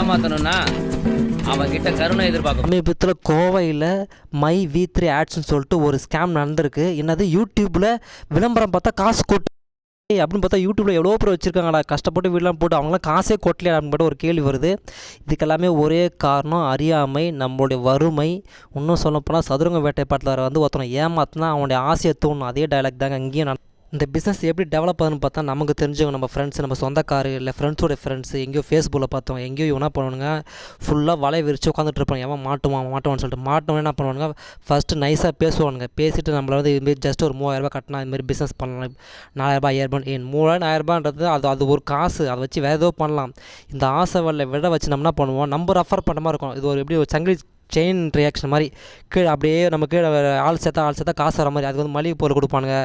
ஏமாத்தணும்னா அவன்கிட்ட கருணை எதிர்பார்க்கணும். சமீபத்தில் கோவையில் மை V3 ஆட்ஸ்ன்னு சொல்லிட்டு ஒரு ஸ்கேம் நடந்திருக்கு. என்னது யூடியூப்பில் விளம்பரம் பார்த்தா காசு கொட்டு அப்படின்னு பார்த்தா யூடியூப்பில் எவ்வளோ பேர் வச்சுருக்காங்கடா, கஷ்டப்பட்டு வீடெலாம் போட்டு அவங்களாம் காசே கொட்டலையா அப்படின்னு பார்த்தா ஒரு கேள்வி வருது. இதுக்கெல்லாமே ஒரே காரணம் அறியாமை, நம்மளுடைய வறுமை. இன்னும் சொல்லப்போனால் சதுரங்க வேட்டை பாட்டில் வந்து ஒருத்தனை ஏமாத்தினா அவனுடைய ஆசையை தூணும். அதே டைலாக் தாங்க இங்கேயும் இந்த பிஸ்னஸ் எப்படி டெவலப் ஆகுதுன்னு பார்த்தா நமக்கு தெரிஞ்சவங்க, நம்ம ஃப்ரெண்ட்ஸ், நம்ம சொந்தக்காரு, இல்லை ஃப்ரெண்ட்ஸோட ஃப்ரெண்ட்ஸு எங்கேயோ ஃபேஸ்புக்கில் பார்த்தோம், எங்கேயோ என்ன பண்ணுவானுங்க, ஃபுல்லாக வலையை விரிச்சு உட்காந்துட்டு இருப்பாங்க. எவன் மாட்டுவான்னு சொல்லிட்டு மாட்டவனே என்ன பண்ணுவானுங்க, ஃபஸ்ட்டு நைஸாக பேசுவானுங்க. பேசிட்டு நம்மளை வந்து இதுமாரி ஜஸ்ட் ஒரு 3000 கட்டினா இதுமாரி பிஸ்னஸ் பண்ணலாம், 4000 5000 3000 அது ஒரு காசு, அதை வச்சு வேறு ஏதோ பண்ணலாம். இந்த ஆசை விட வச்சு நம்ம என்ன பண்ணுவோம், நம்ம ரெஃபர் பண்ண மாதிரி இருக்கும். இது ஒரு எப்படி ஒரு சங்கிலி செயின் ரியாக்ஷன் மாதிரி கீழே அப்படியே நம்ம கீழே ஆள் சேர்த்தா காசு வர மாதிரி. அது வந்து மளிகை பொருள் கொடுப்பானுங்க,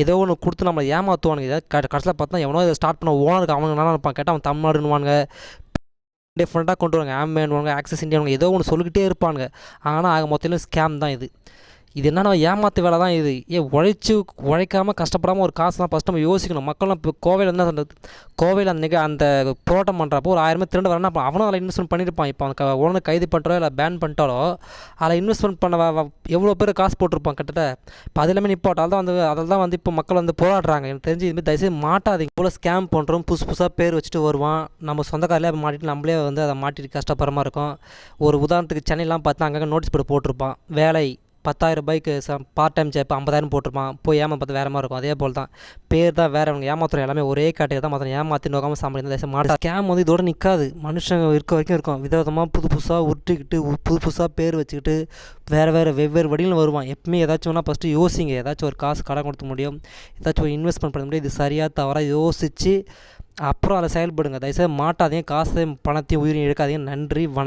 ஏதோ ஒன்று கொடுத்து நம்மளை ஏமாற்றுவானுங்க. இதை கடைசியில் பார்த்தா எவனோ இதை ஸ்டார்ட் பண்ண ஓனருக்கு அவனுக்கு நல்லா இருப்பான். கேட்டால் அவன் தமிழ்நாடுன்னுவானுங்க, டிஃப்ரெண்ட்டாக கொண்டு வருவாங்க, ஆம்பேன்வாங்க, ஆக்சஸ் இந்தியாவாங்க, ஏதோ ஒன்று சொல்லிக்கிட்டே இருப்பானுங்க. ஆனால் ஆக மொத்தம் ஸ்கேம் தான் இது. இது என்னென்னா ஏமாற்று வேலை தான் இது. உழைக்காமல் கஷ்டப்படாமல் ஒரு காசுலாம் ஃபஸ்ட் நம்ம யோசிக்கணும். மக்கள்லாம் இப்போ கோவையில் என்ன சொல்கிறது, கோவையில் அந்த போராட்டம் பண்ணுறப்போ ஒரு 1000 திருண்டு வரனா அவனும் அதில் இன்வெஸ்ட்மெண்ட் பண்ணியிருப்பான். இப்போ அவனுக்கு ஓனர் கைது பண்ணுறோ இல்லை பேன் பண்ணிட்டாலோ அதில் இன்வெஸ்ட்மெண்ட் பண்ண எவ்வளோ பேர் காசு போட்டிருப்பான் கிட்டத்தட்ட. இப்போ அது எல்லாமே நிப்பாட்டும். அதில் தான் வந்து இப்போ மக்கள் வந்து போராடுறாங்க. எனக்கு தெரிஞ்சு இதுமாதிரி தயவுசெய்து மாட்டாதீங்க. இவ்வளோ ஸ்கேம் பண்ணுறோம், புதுசாக பேர் வச்சுட்டு வருவான். நம்ம சொந்தக்காரிலே மாட்டிட்டு நம்மளே வந்து அதை மாட்டிட்டு கஷ்டப்படுற மாதிரி இருக்கும். ஒரு உதாரணத்துக்கு சென்னையெலாம் பார்த்தா அங்கங்கே நோட்டீஸ் போர்டு போட்டிருப்பான், வேலை 10,000 பார்ட் டைம் ஜாப் 50,000 போட்டிருப்பான். போய் பார்த்து வேறு மாதிரி இருக்கும். அதே போல் தான் பேர் தான் வேறு. அவங்க ஏமாத்துறோம் எல்லாமே ஒரே காட்டையை தான் மாத்திரம். ஏமாற்றி நோக்காமல் சம்பளம் மாட்டா. ஸ்கேம் வந்து இதோட நிற்காது, மனுஷங்க இருக்க வரைக்கும் இருக்கும். விதவிதமாக புதுசாக உருட்டிக்கிட்டு புதுசாக பேர் வச்சுக்கிட்டு வெவ்வேறு வழியில் வருவான். எப்பவுமே ஏதாச்சும் ஒன்றா ஃபஸ்ட்டு யோசிங்க. ஏதாச்சும் ஒரு காசு கடன் கொடுக்க முடியும், ஏதாச்சும் ஒரு இன்வெஸ்ட்மெண்ட் பண்ண முடியும், இது சரியாக தவறாக யோசித்து அப்புறம் அதை செயல்படுங்க. தயவுசெய்து மாட்டாதீங்க. காசு பணத்தையும் உயிரையும் இழக்காதீங்க. நன்றி, வணக்கம்.